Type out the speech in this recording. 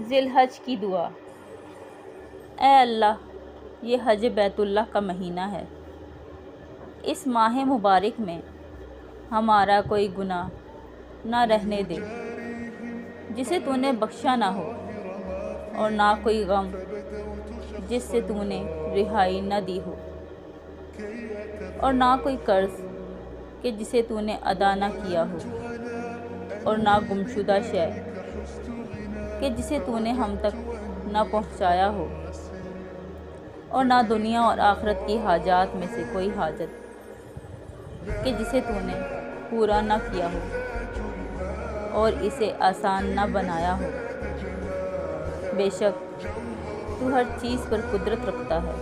ذی الحج کی دعا۔ اے اللہ، یہ حج بیت اللہ کا مہینہ ہے، اس ماہ مبارک میں ہمارا کوئی گناہ نہ رہنے دے جسے تو نے بخشا نہ ہو، اور نہ کوئی غم جس سے تو نے رہائی نہ دی ہو، اور نہ کوئی قرض کہ جسے تو نے ادا نہ کیا ہو، اور نہ گمشدہ شے کہ جسے تو نے ہم تک نہ پہنچایا ہو، اور نہ دنیا اور آخرت کی حاجات میں سے کوئی حاجت کہ جسے تو نے پورا نہ کیا ہو اور اسے آسان نہ بنایا ہو۔ بے شک تو ہر چیز پر قدرت رکھتا ہے۔